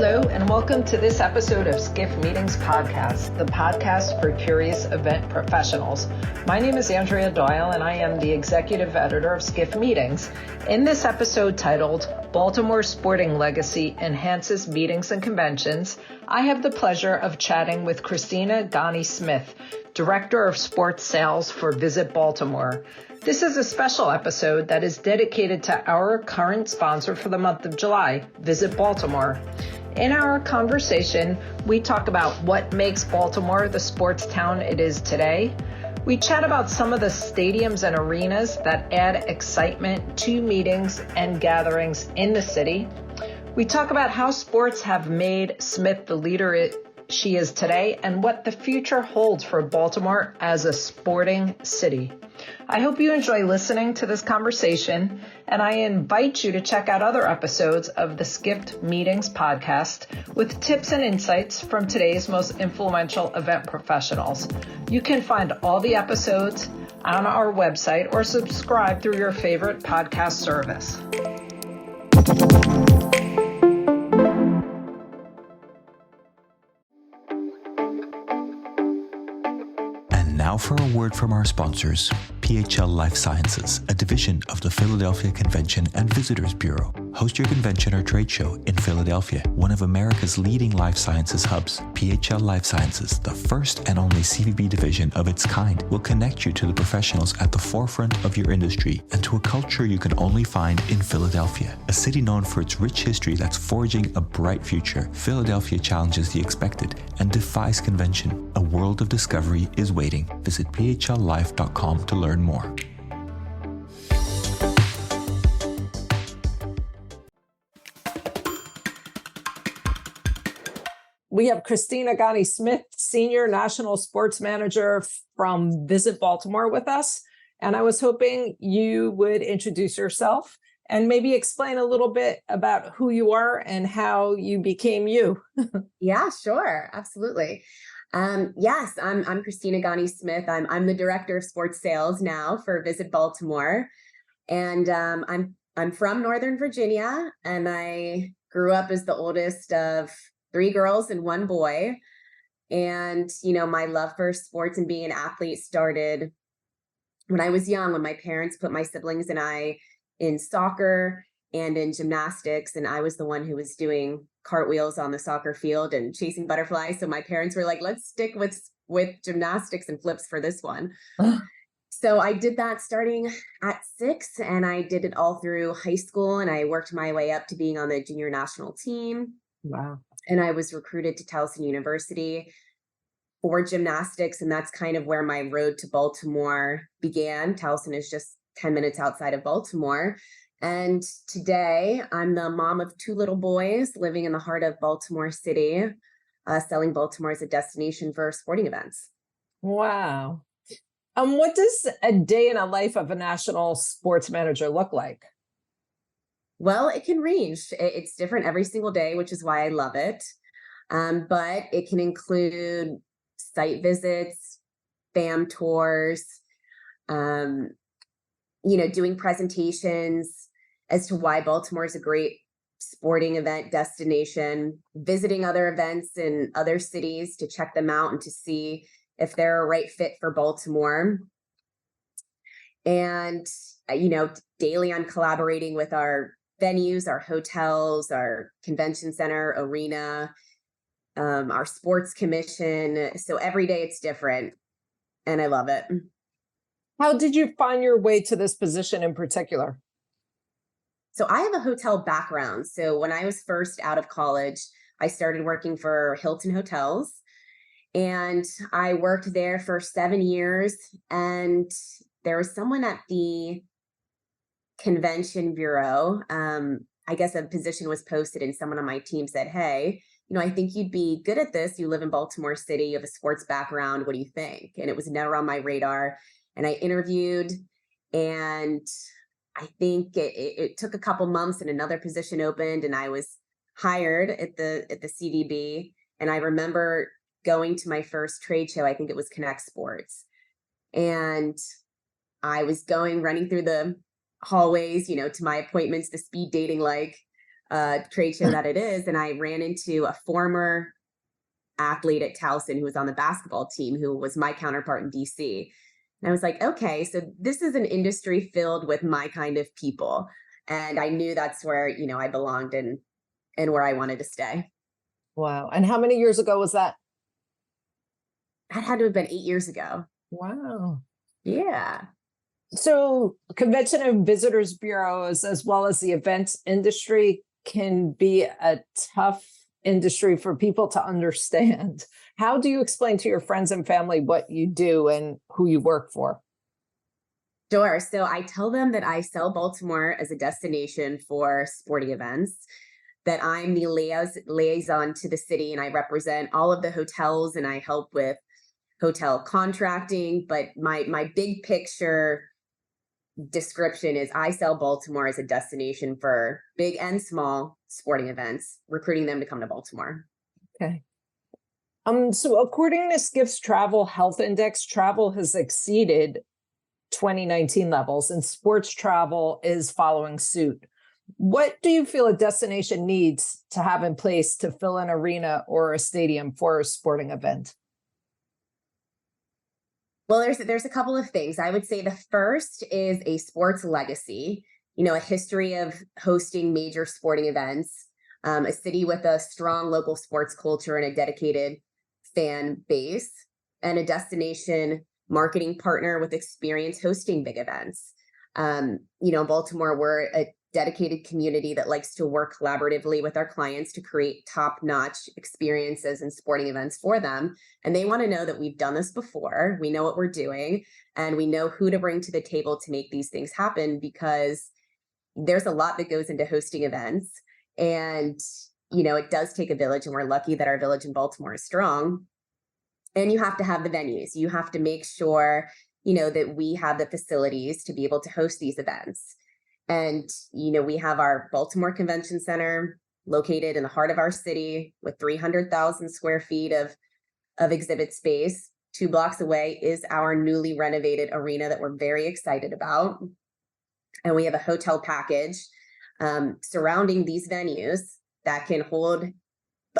Hello, and welcome to this episode of Skiff Meetings Podcast, the podcast for curious event professionals. My name is Andrea Doyle, and I am the executive editor of Skiff Meetings. In this episode titled Baltimore Sporting Legacy Enhances Meetings and Conventions, I have the pleasure of chatting with Christina Ghani-Smith, Director of Sports Sales for Visit Baltimore. This is a special episode that is dedicated to our current sponsor for the month of July, Visit Baltimore. In our conversation, we talk about what makes Baltimore the sports town it is today. We chat about some of the stadiums and arenas that add excitement to meetings and gatherings in the city. We talk about how sports have made Smith the leader she is today and what the future holds for Baltimore as a sporting city. I hope you enjoy listening to this conversation, and I invite you to check out other episodes of the Skipped Meetings podcast with tips and insights from today's most influential event professionals. You can find all the episodes on our website or subscribe through your favorite podcast service. Now for a word from our sponsors, PHL Life Sciences, a division of the Philadelphia Convention and Visitors Bureau. Host your convention or trade show in Philadelphia, one of America's leading life sciences hubs. PHL Life Sciences, the first and only CVB division of its kind, will connect you to the professionals at the forefront of your industry and to a culture you can only find in Philadelphia. A city known for its rich history that's forging a bright future, Philadelphia challenges the expected and defies convention. A world of discovery is waiting. Visit phlife.com to learn more. We have Christina Ghani-Smith, Senior National Sports Manager from Visit Baltimore with us. And I was hoping you would introduce yourself and maybe explain a little bit about who you are and how you became you. Yeah, sure. Absolutely. Yes, I'm Christina Ghani-Smith. I'm the Director of Sports Sales now for Visit Baltimore. And I'm from Northern Virginia, and I grew up as the oldest of 3 girls and 1 boy. And, my love for sports and being an athlete started when I was young, when my parents put my siblings and I in soccer and in gymnastics. And I was the one who was doing cartwheels on the soccer field and chasing butterflies. So my parents were like, let's stick with gymnastics and flips for this one. So I did that starting at 6, and I did it all through high school, and I worked my way up to being on the junior national team. Wow. And I was recruited to Towson University for gymnastics. And that's kind of where my road to Baltimore began. Towson is just 10 minutes outside of Baltimore. And today I'm the mom of 2 little boys living in the heart of Baltimore City, selling Baltimore as a destination for sporting events. Wow. What does a day in a life of a national sports manager look like? Well, it can range. It's different every single day, which is why I love it. But it can include site visits, FAM tours, doing presentations as to why Baltimore is a great sporting event destination, visiting other events in other cities to check them out and to see if they're a right fit for Baltimore. And, daily I'm collaborating with our venues, our hotels, our convention center, arena, our sports commission. So every day it's different, and I love it. How did you find your way to this position in particular? So I have a hotel background. So when I was first out of college, I started working for Hilton Hotels, and I worked there for 7 years. And there was someone at the convention bureau. I guess a position was posted, and someone on my team said, hey, I think you'd be good at this. You live in Baltimore City, you have a sports background. What do you think? And it was never on my radar. And I interviewed, and I think it took a couple months, and another position opened, and I was hired at the CDB. And I remember going to my first trade show. I think it was Connect Sports. And I was running through the hallways, to my appointments, the speed dating like trade show that it is. And I ran into a former athlete at Towson who was on the basketball team, who was my counterpart in DC. And I was like, okay, so this is an industry filled with my kind of people. And I knew that's where, I belonged and where I wanted to stay. Wow. And how many years ago was that? That had to have been 8 years ago. Wow. Yeah. So convention and visitors bureaus, as well as the events industry, can be a tough industry for people to understand. How do you explain to your friends and family what you do and who you work for? Sure. So I tell them that I sell Baltimore as a destination for sporting events, that I'm the liaison to the city, and I represent all of the hotels and I help with hotel contracting. But my big picture description is I sell Baltimore as a destination for big and small sporting events, recruiting them to come to Baltimore. Okay. So according to Skift's Travel Health Index, travel has exceeded 2019 levels and sports travel is following suit. What do you feel a destination needs to have in place to fill an arena or a stadium for a sporting event? Well, there's a couple of things. I would say the first is a sports legacy, a history of hosting major sporting events, a city with a strong local sports culture and a dedicated fan base, and a destination marketing partner with experience hosting big events. Baltimore, we're a dedicated community that likes to work collaboratively with our clients to create top-notch experiences and sporting events for them. And they want to know that we've done this before, we know what we're doing, and we know who to bring to the table to make these things happen, because there's a lot that goes into hosting events. And, it does take a village, and we're lucky that our village in Baltimore is strong. And you have to have the venues. You have to make sure, that we have the facilities to be able to host these events. And, we have our Baltimore Convention Center located in the heart of our city with 300,000 square feet of exhibit space. 2 blocks away is our newly renovated arena that we're very excited about. And we have a hotel package surrounding these venues that can hold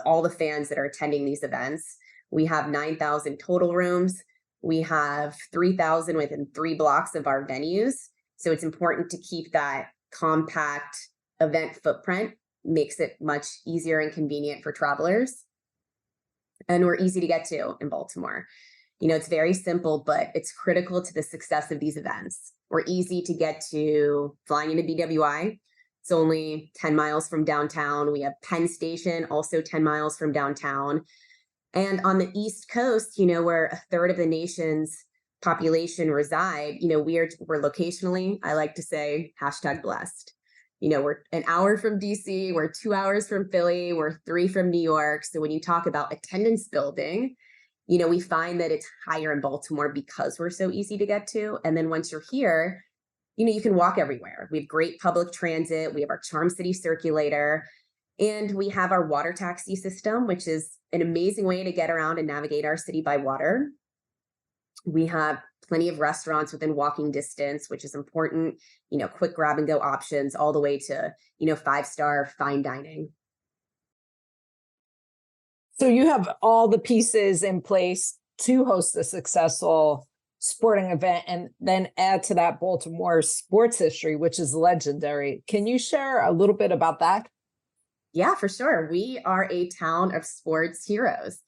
all the fans that are attending these events. We have 9,000 total rooms. We have 3,000 within 3 blocks of our venues. So it's important to keep that compact event footprint, makes it much easier and convenient for travelers. And we're easy to get to in Baltimore. It's very simple, but it's critical to the success of these events. We're easy to get to flying into BWI. It's only 10 miles from downtown. We have Penn Station, also 10 miles from downtown. And on the East Coast, where a third of the nation's population reside, we're locationally, I like to say, #blessed. We're an hour from DC, we're 2 hours from Philly, we're 3 from New York. So when you talk about attendance building, we find that it's higher in Baltimore because we're so easy to get to. And then once you're here, you can walk everywhere. We have great public transit, we have our Charm City circulator, and we have our water taxi system, which is an amazing way to get around and navigate our city by water. We have plenty of restaurants within walking distance, which is important, quick grab and go options all the way to, 5-star fine dining. So you have all the pieces in place to host a successful sporting event, and then add to that Baltimore's sports history, which is legendary. Can you share a little bit about that? Yeah, for sure. We are a town of sports heroes.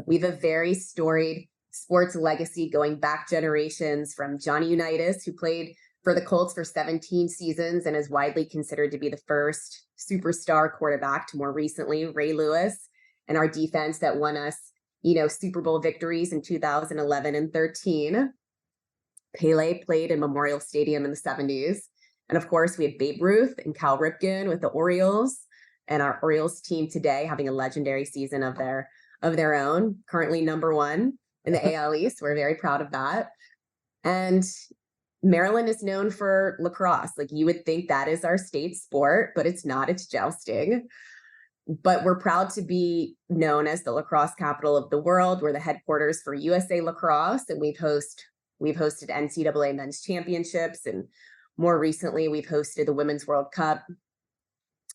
We have a very storied sports legacy going back generations, from Johnny Unitas, who played for the Colts for 17 seasons and is widely considered to be the first superstar quarterback, to more recently Ray Lewis, and our defense that won us, Super Bowl victories in 2011 and 13. Pele played in Memorial Stadium in the 70s. And of course, we have Babe Ruth and Cal Ripken with the Orioles, and our Orioles team today having a legendary season of their own, currently #1 in the AL East. We're very proud of that. And Maryland is known for lacrosse. Like, you would think that is our state sport, but it's not. It's jousting. But we're proud to be known as the lacrosse capital of the world. We're the headquarters for USA Lacrosse, and we've hosted NCAA men's championships, and more recently we've hosted the Women's World Cup.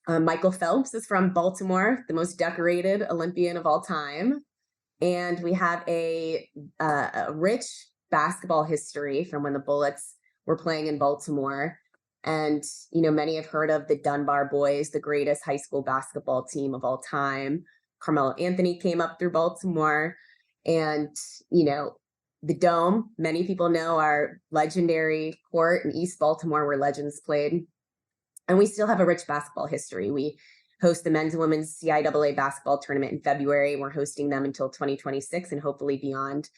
Michael Phelps is from Baltimore, the most decorated Olympian of all time. And we have a rich basketball history from when the Bullets were playing in Baltimore. And, many have heard of the Dunbar Boys, the greatest high school basketball team of all time. Carmelo Anthony came up through Baltimore. And, the Dome, many people know our legendary court in East Baltimore where legends played. And we still have a rich basketball history. We host the men's and women's CIAA basketball tournament in February. We're hosting them until 2026 and hopefully beyond.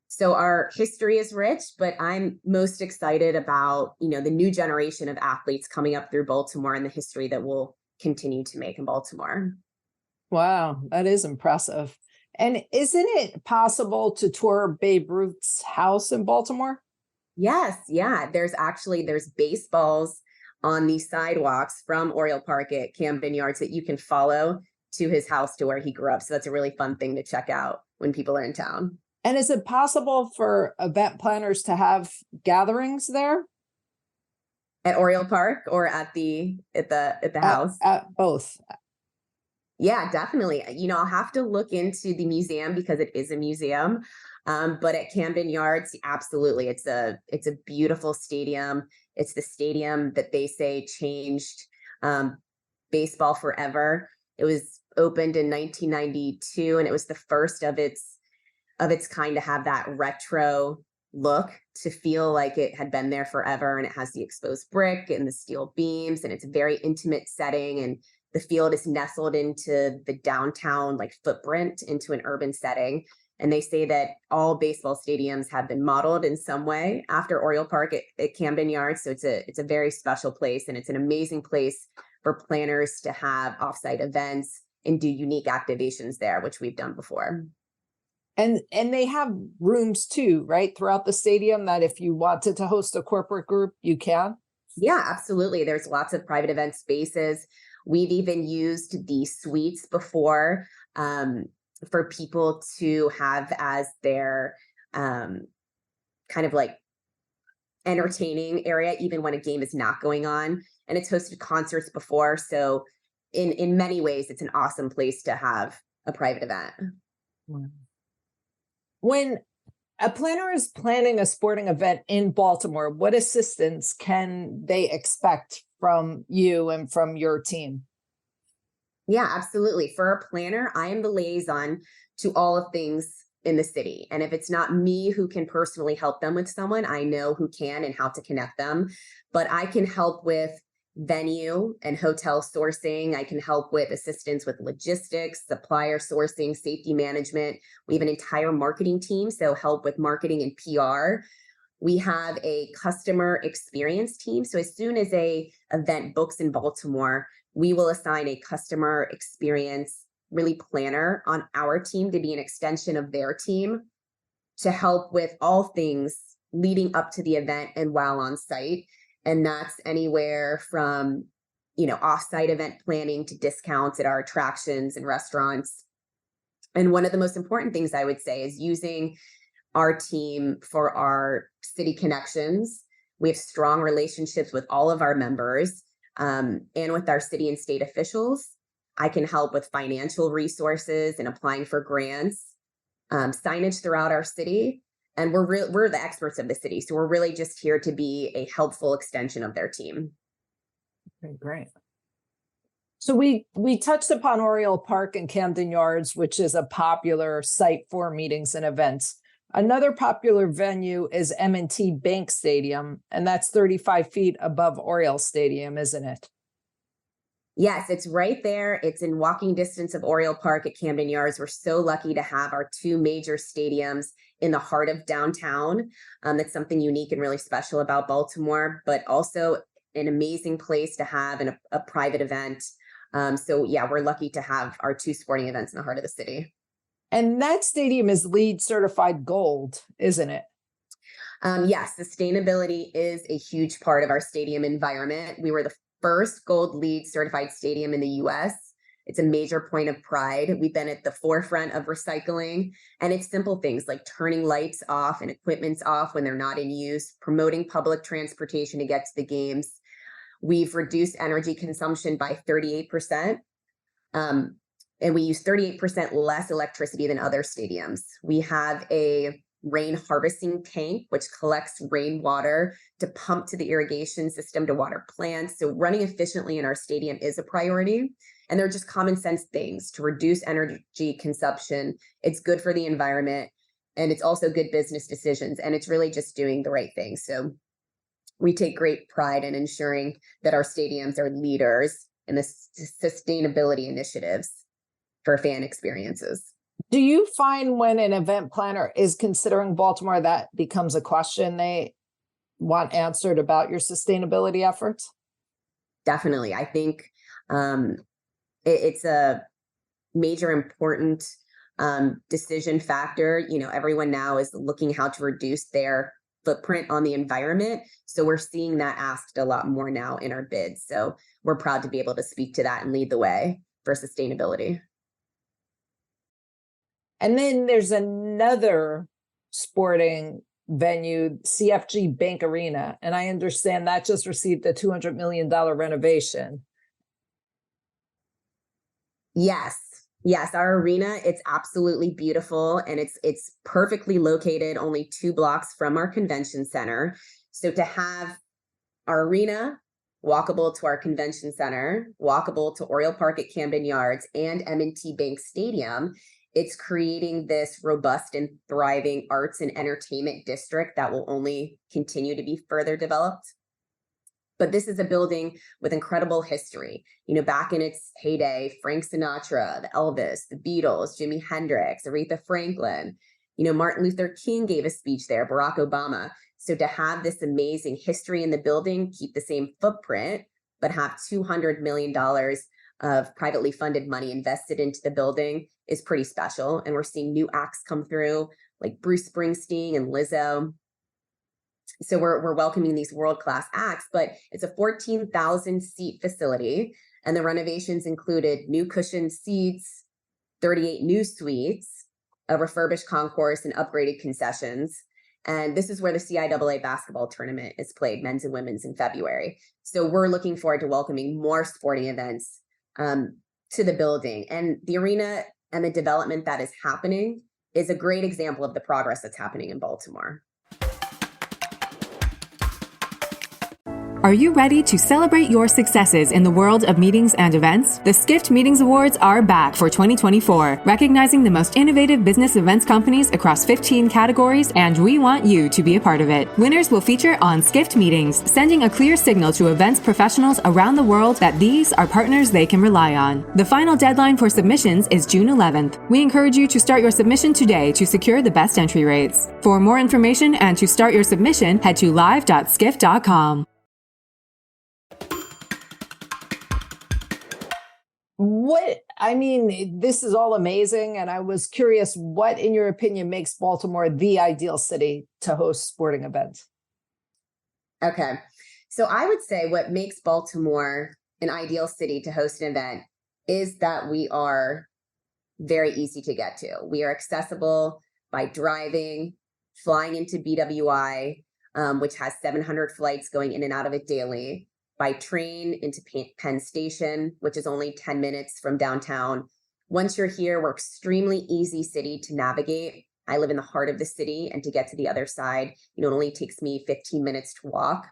So our history is rich, but I'm most excited about, the new generation of athletes coming up through Baltimore and the history that we'll continue to make in Baltimore. Wow, that is impressive. And isn't it possible to tour Babe Ruth's house in Baltimore? Yes, yeah. There's baseballs on the sidewalks from Oriole Park at Camden Yards that you can follow to his house to where he grew up. So that's a really fun thing to check out when people are in town. And is it possible for event planners to have gatherings there? At Oriole Park or at the house? At both. Yeah, definitely. I'll have to look into the museum because it is a museum. But at Camden Yards, absolutely. It's a beautiful stadium. It's the stadium that they say changed baseball forever. It was opened in 1992, and it was the first of its kind to have that retro look, to feel like it had been there forever. And it has the exposed brick and the steel beams, and it's a very intimate setting. And the field is nestled into the downtown footprint, into an urban setting. And they say that all baseball stadiums have been modeled in some way after Oriole Park at Camden Yards. So it's a very special place, and it's an amazing place for planners to have offsite events and do unique activations there, which we've done before. And they have rooms too, right, throughout the stadium, that if you wanted to host a corporate group, you can? Yeah, absolutely. There's lots of private event spaces. We've even used the suites before for people to have as their kind of entertaining area, even when a game is not going on. And it's hosted concerts before. So in many ways, it's an awesome place to have a private event. When a planner is planning a sporting event in Baltimore, what assistance can they expect from you and from your team? Yeah, absolutely. For a planner, I am the liaison to all of things in the city. And if it's not me who can personally help them with someone, I know who can and how to connect them. But I can help with venue and hotel sourcing. I can help with assistance with logistics, supplier sourcing, safety management. We have an entire marketing team, so help with marketing and PR. We have a customer experience team. So as soon as a event books in Baltimore, we will assign a customer experience really planner on our team to be an extension of their team to help with all things leading up to the event and while on site. And that's anywhere from, off-site event planning to discounts at our attractions and restaurants. And one of the most important things I would say is using our team for our city connections. We have strong relationships with all of our members and with our city and state officials. I can help with financial resources and applying for grants, signage throughout our city. And we're the experts of the city. So we're really just here to be a helpful extension of their team. Okay, great. So we touched upon Oriole Park and Camden Yards, which is a popular site for meetings and events. Another popular venue is M&T Bank Stadium, and that's 35 feet above Oriole Stadium, isn't it? Yes, it's right there. It's in walking distance of Oriole Park at Camden Yards. We're so lucky to have our two major stadiums in the heart of downtown. That's something unique and really special about Baltimore, but also an amazing place to have a private event. So yeah, we're lucky to have our two sporting events in the heart of the city. And that stadium is LEED certified gold, isn't it? Yes, sustainability is a huge part of our stadium environment. We were the first gold LEED certified stadium in the US. It's a major point of pride. We've been at the forefront of recycling, and it's simple things like turning lights off and equipments off when they're not in use, promoting public transportation to get to the games. We've reduced energy consumption by 38%. And we use 38% less electricity than other stadiums. We have a rain harvesting tank, which collects rainwater to pump to the irrigation system to water plants. So running efficiently in our stadium is a priority. And they're just common sense things to reduce energy consumption. It's good for the environment, and it's also good business decisions. And it's really just doing the right thing. So we take great pride in ensuring that our stadiums are leaders in the sustainability initiatives for fan experiences. Do you find when an event planner is considering Baltimore, that becomes a question they want answered about your sustainability efforts? Definitely. I think it's a major important decision factor. Everyone now is looking how to reduce their footprint on the environment. So we're seeing that asked a lot more now in our bids. So we're proud to be able to speak to that and lead the way for sustainability. And then there's another sporting venue, CFG Bank Arena. And I understand that just received a $200 million renovation. Yes. Our arena, it's absolutely beautiful, and it's perfectly located only 2 blocks from our convention center. So to have our arena walkable to our convention center, walkable to Oriole Park at Camden Yards, and M&T Bank Stadium, it's creating this robust and thriving arts and entertainment district that will only continue to be further developed. But this is a building with incredible history. Back in its heyday, Frank Sinatra, the Elvis, the Beatles, Jimi Hendrix, Aretha Franklin, Martin Luther King gave a speech there, Barack Obama. So to have this amazing history in the building, keep the same footprint, but have $200 million of privately funded money invested into the building is pretty special. And we're seeing new acts come through like Bruce Springsteen and Lizzo. So we're welcoming these world-class acts, but it's a 14,000 seat facility, and the renovations included new cushioned seats, 38 new suites, a refurbished concourse, and upgraded concessions. And this is where the CIAA basketball tournament is played, men's and women's, in February. So we're looking forward to welcoming more sporting events to the building. And the arena and the development that is happening is a great example of the progress that's happening in Baltimore. Are you ready to celebrate your successes in the world of meetings and events? The Skift Meetings Awards are back for 2024, recognizing the most innovative business events companies across 15 categories, and we want you to be a part of it. Winners will feature on Skift Meetings, sending a clear signal to events professionals around the world that these are partners they can rely on. The final deadline for submissions is June 11th. We encourage you to start your submission today to secure the best entry rates. For more information and to start your submission, head to live.skift.com. This is all amazing. And I was curious, what, in your opinion, makes Baltimore the ideal city to host sporting events? Okay. So I would say what makes Baltimore an ideal city to host an event is that we are very easy to get to. We are accessible by driving, flying into BWI, which has 700 flights going in and out of it daily, by train into Penn Station, which is only 10 minutes from downtown. Once you're here, we're extremely easy city to navigate. I live in the heart of the city, and to get to the other side, it only takes me 15 minutes to walk.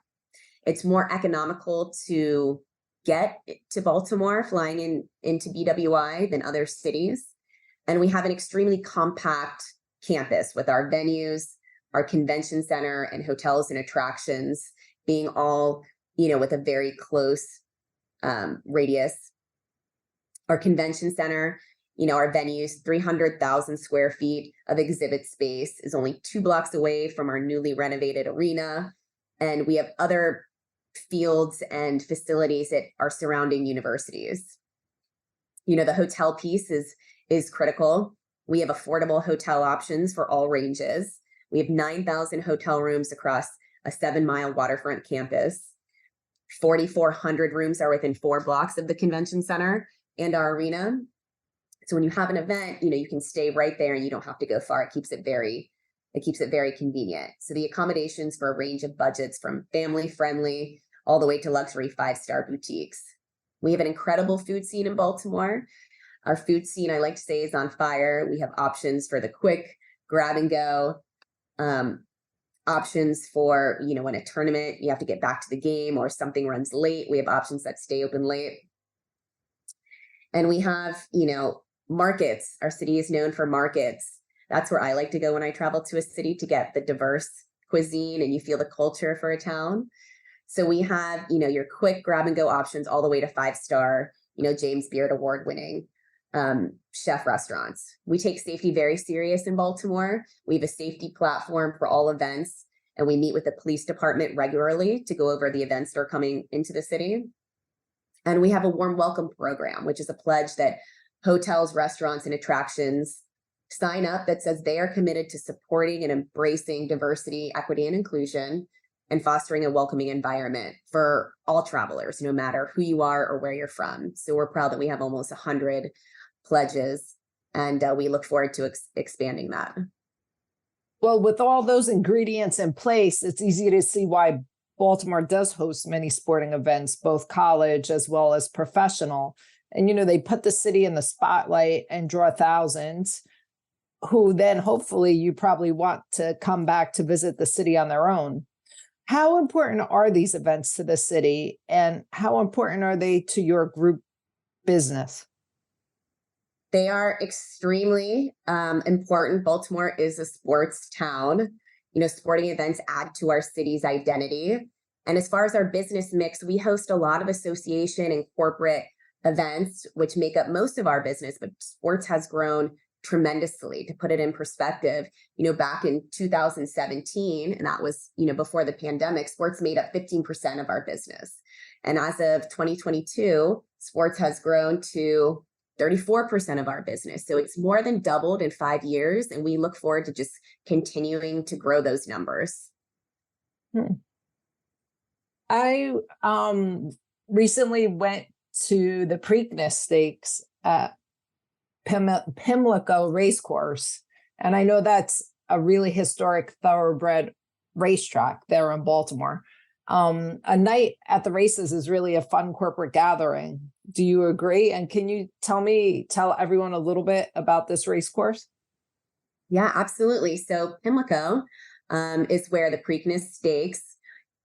It's more economical to get to Baltimore flying into BWI than other cities. And we have an extremely compact campus with our venues, our convention center, and hotels and attractions being all with a very close radius. Our convention center, our venues, 300,000 square feet of exhibit space, is only 2 blocks away from our newly renovated arena. And we have other fields and facilities at our surrounding universities. The hotel piece is critical. We have affordable hotel options for all ranges. We have 9,000 hotel rooms across a 7-mile waterfront campus. 4,400 rooms are within 4 blocks of the convention center and our arena. So when you have an event, you can stay right there and you don't have to go far. It keeps it very convenient. So the accommodations for a range of budgets, from family friendly all the way to luxury 5-star boutiques. We have an incredible food scene in Baltimore. Our food scene, I like to say, is on fire. We have options for the quick grab and go, options for, in a tournament, you have to get back to the game or something runs late. We have options that stay open late. And we have, markets. Our city is known for markets. That's where I like to go when I travel to a city, to get the diverse cuisine and you feel the culture for a town. So we have, your quick grab and go options all the way to 5-star, James Beard award winning chef restaurants. We take safety very serious in Baltimore. We have a safety platform for all events, and we meet with the police department regularly to go over the events that are coming into the city. And we have a warm welcome program, which is a pledge that hotels, restaurants, and attractions sign up that says they are committed to supporting and embracing diversity, equity, and inclusion, and fostering a welcoming environment for all travelers, no matter who you are or where you're from. So we're proud that we have almost 100 pledges, and we look forward to expanding that. Well, with all those ingredients in place, it's easy to see why Baltimore does host many sporting events, both college as well as professional. And, they put the city in the spotlight and draw thousands who then hopefully you probably want to come back to visit the city on their own. How important are these events to the city, and how important are they to your group business? They are extremely important. Baltimore is a sports town. Sporting events add to our city's identity. And as far as our business mix, we host a lot of association and corporate events, which make up most of our business, but sports has grown tremendously. To put it in perspective, back in 2017, and that was, before the pandemic, sports made up 15% of our business. And as of 2022, sports has grown to 34% of our business. So it's more than doubled in 5 years. And we look forward to just continuing to grow those numbers. I recently went to the Preakness Stakes at Pimlico Racecourse. And I know that's a really historic thoroughbred racetrack there in Baltimore. A night at the races is really a fun corporate gathering. Do you agree? And can you tell everyone a little bit about this race course? Yeah, absolutely. So Pimlico is where the Preakness Stakes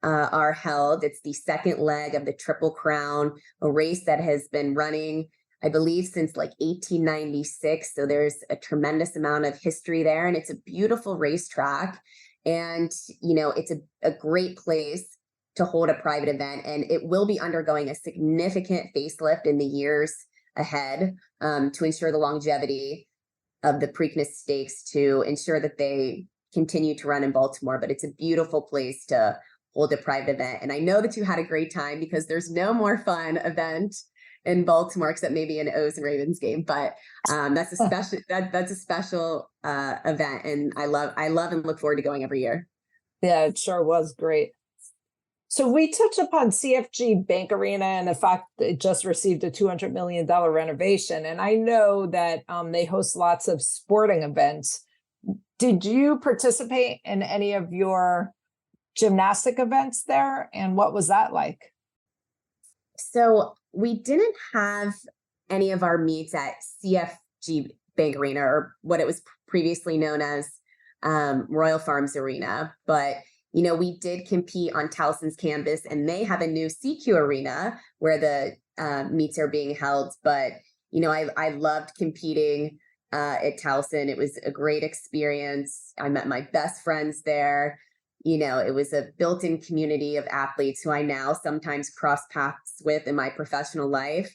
are held. It's the second leg of the Triple Crown, a race that has been running, I believe, since like 1896. So there's a tremendous amount of history there, and it's a beautiful racetrack. And, it's a great place to hold a private event, and it will be undergoing a significant facelift in the years ahead to ensure the longevity of the Preakness Stakes, to ensure that they continue to run in Baltimore. But it's a beautiful place to hold a private event. And I know that you had a great time, because there's no more fun event in Baltimore except maybe an O's and Ravens game. But that's a special that's a special event, and I love and look forward to going every year. Yeah, it sure was great. So we touched upon CFG Bank Arena and the fact that it just received a $200 million renovation. And I know that they host lots of sporting events. Did you participate in any of your gymnastic events there? And what was that like? So we didn't have any of our meets at CFG Bank Arena, or what it was previously known as Royal Farms Arena. But we did compete on Towson's campus, and they have a new CQ Arena where the meets are being held. But, I loved competing at Towson. It was a great experience. I met my best friends there. It was a built-in community of athletes who I now sometimes cross paths with in my professional life.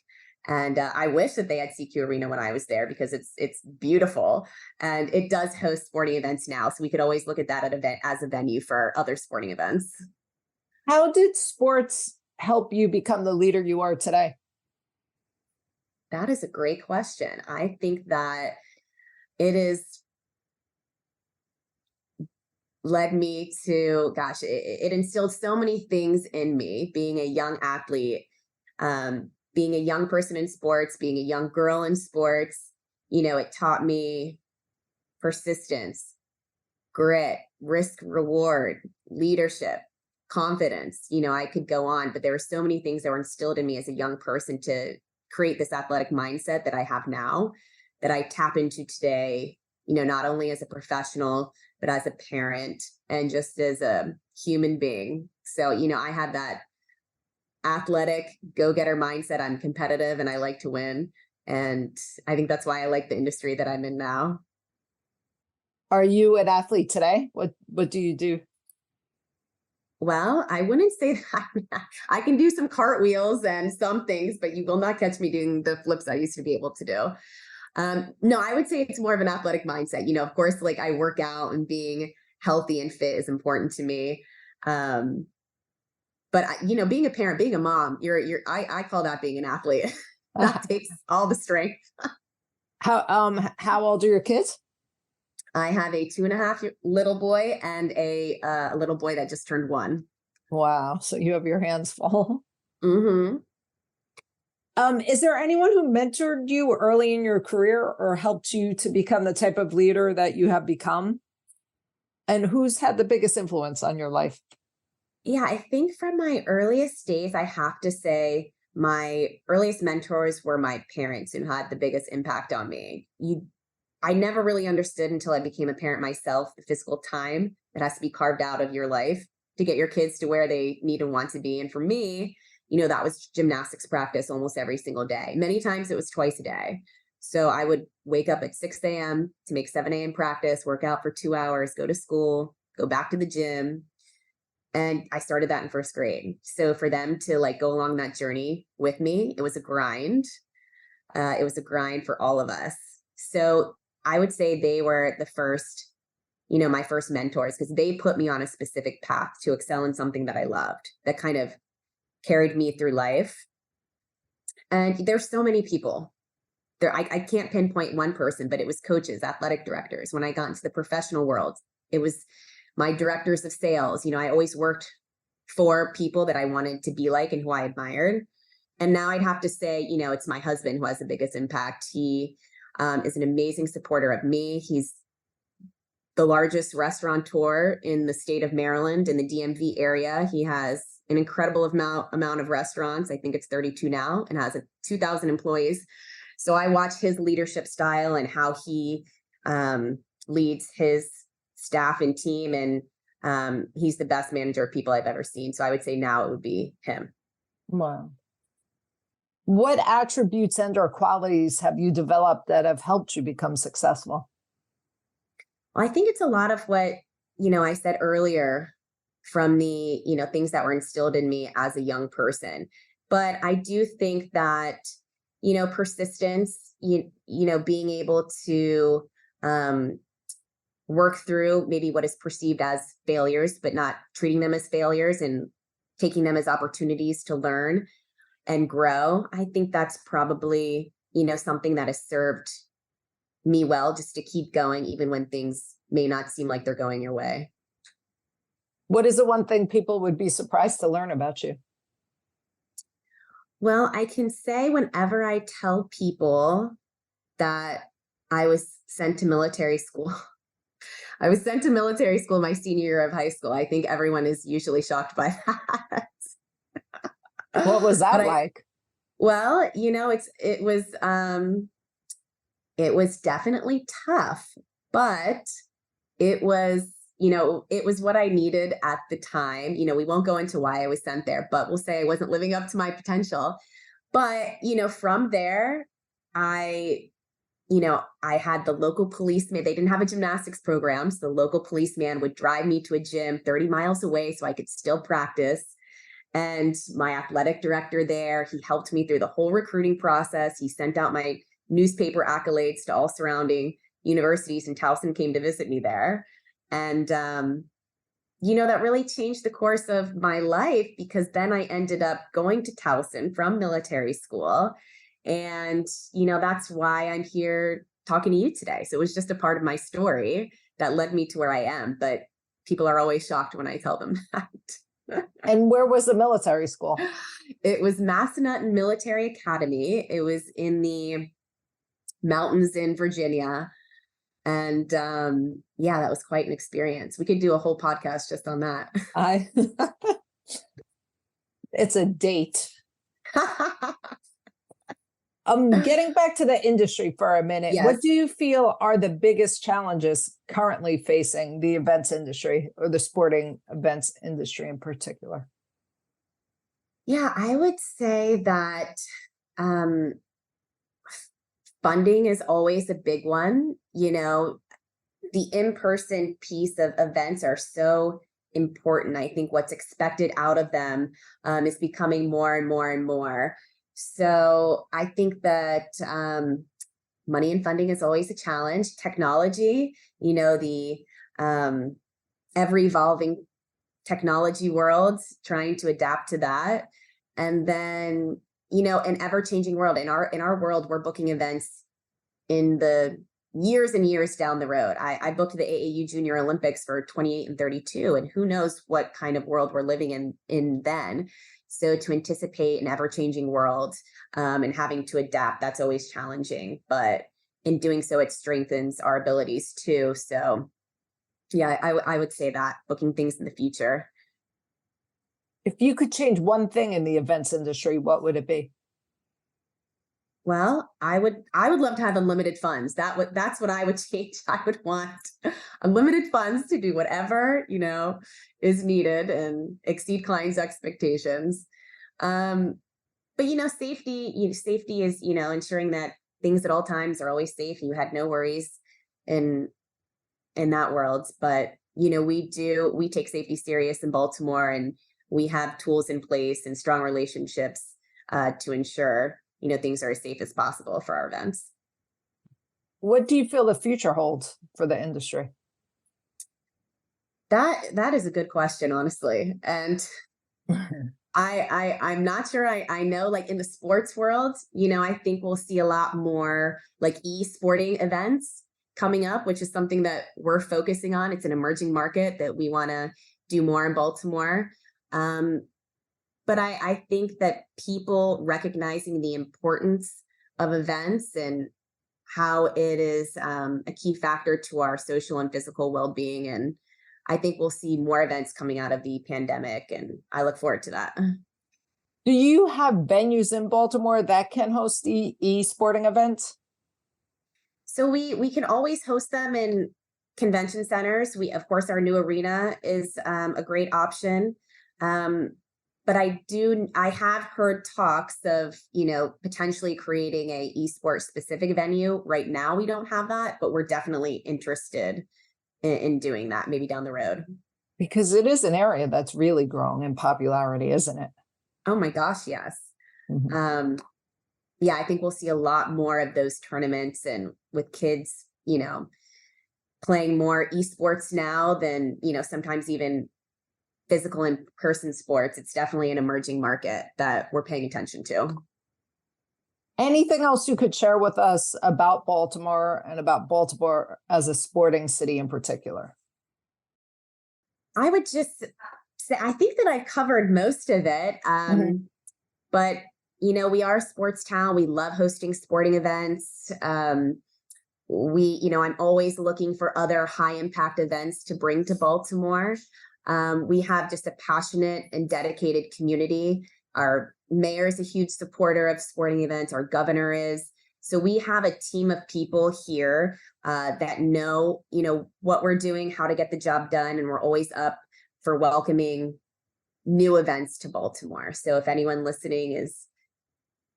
And I wish that they had CQ Arena when I was there, because it's beautiful, and it does host sporting events now. So we could always look at that event as a venue for other sporting events. How did sports help you become the leader you are today? That is a great question. I think that it has led me to, it instilled so many things in me, being a young athlete, being a young person in sports, being a young girl in sports. It taught me persistence, grit, risk, reward, leadership, confidence. I could go on, but there were so many things that were instilled in me as a young person to create this athletic mindset that I have now, that I tap into today, not only as a professional, but as a parent and just as a human being. So, I had that athletic go-getter mindset. I'm competitive and I like to win. And I think that's why I like the industry that I'm in now. Are you an athlete today? What do you do? Well, I wouldn't say that. I can do some cartwheels and some things, but you will not catch me doing the flips I used to be able to do. No, I would say it's more of an athletic mindset. Of course, like I work out and being healthy and fit is important to me. But being a parent, being a mom, I call that being an athlete. That takes all the strength. How old are your kids? I have a 2.5 little boy and a little boy that just turned 1. Wow. So you have your hands full. Mm-hmm. Is there anyone who mentored you early in your career or helped you to become the type of leader that you have become? And who's had the biggest influence on your life? Yeah, I think from my earliest days, I have to say my earliest mentors were my parents who had the biggest impact on me. I never really understood until I became a parent myself, the physical time that has to be carved out of your life to get your kids to where they need and want to be. And for me, that was gymnastics practice almost every single day. Many times it was twice a day. So I would wake up at 6 a.m. to make 7 a.m. practice, work out for 2 hours, go to school, go back to the gym. And I started that in first grade. So for them to go along that journey with me, it was a grind. It was a grind for all of us. So I would say they were the first, my first mentors, because they put me on a specific path to excel in something that I loved, that kind of carried me through life. And there's so many people there. I can't pinpoint one person, but it was coaches, athletic directors. When I got into the professional world, it was my directors of sales. I always worked for people that I wanted to be like and who I admired. And now I'd have to say, it's my husband who has the biggest impact. He is an amazing supporter of me. He's the largest restaurateur in the state of Maryland, in the DMV area. He has an incredible amount of restaurants. I think it's 32 now, and has 2,000 employees. So I watch his leadership style and how he leads his staff and team. And he's the best manager of people I've ever seen. So I would say now it would be him. Wow. What attributes and or qualities have you developed that have helped you become successful? I think it's a lot of what, I said earlier from the, things that were instilled in me as a young person. But I do think that, persistence, being able to work through maybe what is perceived as failures, but not treating them as failures and taking them as opportunities to learn and grow. I think that's probably, something that has served me well, just to keep going, even when things may not seem like they're going your way. What is the one thing people would be surprised to learn about you? Well, I can say whenever I tell people that I was sent to military school, I was sent to military school my senior year of high school. I think everyone is usually shocked by that. What was that like? Well, it was definitely tough, but it was, it was what I needed at the time. We won't go into why I was sent there, but we'll say I wasn't living up to my potential. But, from there, I had the local policeman. They didn't have a gymnastics program. So the local policeman would drive me to a gym 30 miles away so I could still practice. And my athletic director there, he helped me through the whole recruiting process. He sent out my newspaper accolades to all surrounding universities, and Towson came to visit me there. And, that really changed the course of my life, because then I ended up going to Towson from military school. And, that's why I'm here talking to you today. So it was just a part of my story that led me to where I am. But people are always shocked when I tell them that. And where was the military school? It was Massanutten Military Academy. It was in the mountains in Virginia. And that was quite an experience. We could do a whole podcast just on that. It's a date. Getting back to the industry for a minute, Yes. what do you feel are the biggest challenges currently facing the events industry or the sporting events industry in particular? Yeah, I would say that um, funding is always a big one. The in-person piece of events are so important. I think what's expected out of them is becoming more and more and more. So I think that money and funding is always a challenge. Technology, the ever evolving technology world, trying to adapt to that. And then, an ever changing world. In our world, we're booking events in the years and years down the road. I booked the AAU Junior Olympics for 28 and 32, and who knows what kind of world we're living in then. So to anticipate an ever-changing world and having to adapt, that's always challenging. But in doing so, it strengthens our abilities too. So yeah, I would say that booking things in the future. If you could change one thing in the events industry, what would it be? Well, I would love to have unlimited funds. That's what I would change. I would want unlimited funds to do whatever, is needed and exceed clients' expectations. But safety is, ensuring that things at all times are always safe and you had no worries in that world. But, we take safety serious in Baltimore, and we have tools in place and strong relationships to ensure things are as safe as possible for our events. What do you feel the future holds for the industry? That is a good question, honestly. And I'm not sure. I know, like, in the sports world, I think we'll see a lot more like e-sporting events coming up, which is something that we're focusing on. It's an emerging market that we want to do more in Baltimore. But I think that people recognizing the importance of events and how it is a key factor to our social and physical well-being. And I think we'll see more events coming out of the pandemic, and I look forward to that. Do you have venues in Baltimore that can host e-sporting events? So we can always host them in convention centers. Of course, our new arena is a great option. But I have heard talks of, potentially creating a esports specific venue. Right now, we don't have that, but we're definitely interested in doing that maybe down the road. Because it is an area that's really growing in popularity, isn't it? Oh my gosh, yes. Mm-hmm. Yeah, I think we'll see a lot more of those tournaments, and with kids, playing more esports now than, sometimes even physical in-person sports. It's definitely an emerging market that we're paying attention to. Anything else you could share with us about Baltimore and about Baltimore as a sporting city in particular? I would just say, I think that I've covered most of it. But, we are a sports town. We love hosting sporting events. I'm always looking for other high impact events to bring to Baltimore. We have just a passionate and dedicated community. Our mayor is a huge supporter of sporting events. Our governor is. So we have a team of people here that know, what we're doing, how to get the job done. And we're always up for welcoming new events to Baltimore. So if anyone listening is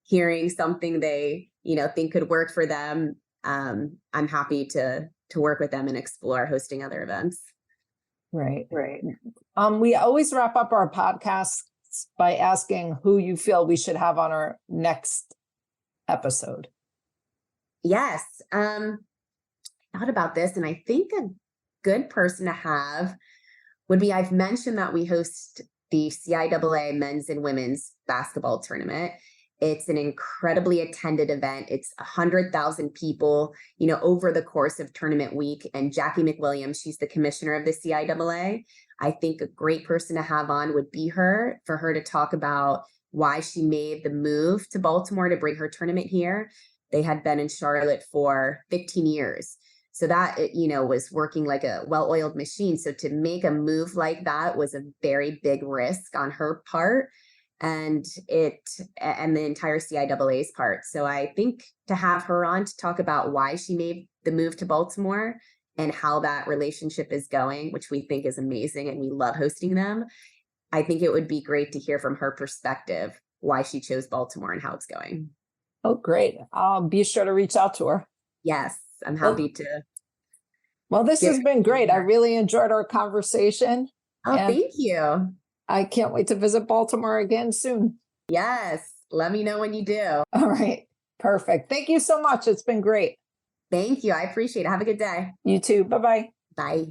hearing something they, think could work for them, I'm happy to work with them and explore hosting other events. Right. We always wrap up our podcasts by asking who you feel we should have on our next episode. Yes. I thought about this, and I think a good person to have would be, I've mentioned that we host the CIAA men's and women's basketball tournament. It's an incredibly attended event. It's 100,000 people, over the course of tournament week. And Jackie McWilliams, she's the commissioner of the CIAA. I think a great person to have on would be for her to talk about why she made the move to Baltimore to bring her tournament here. They had been in Charlotte for 15 years. So that, was working like a well-oiled machine. So to make a move like that was a very big risk on her part. and the entire CIAA's part. So I think to have her on to talk about why she made the move to Baltimore and how that relationship is going, which we think is amazing and we love hosting them. I think it would be great to hear from her perspective why she chose Baltimore and how it's going. Oh, great. I'll be sure to reach out to her. Yes, I'm happy to. Well, this has been great. I really enjoyed our conversation. Oh, thank you. I can't wait to visit Baltimore again soon. Yes. Let me know when you do. All right. Perfect. Thank you so much. It's been great. Thank you. I appreciate it. Have a good day. You too. Bye-bye. Bye.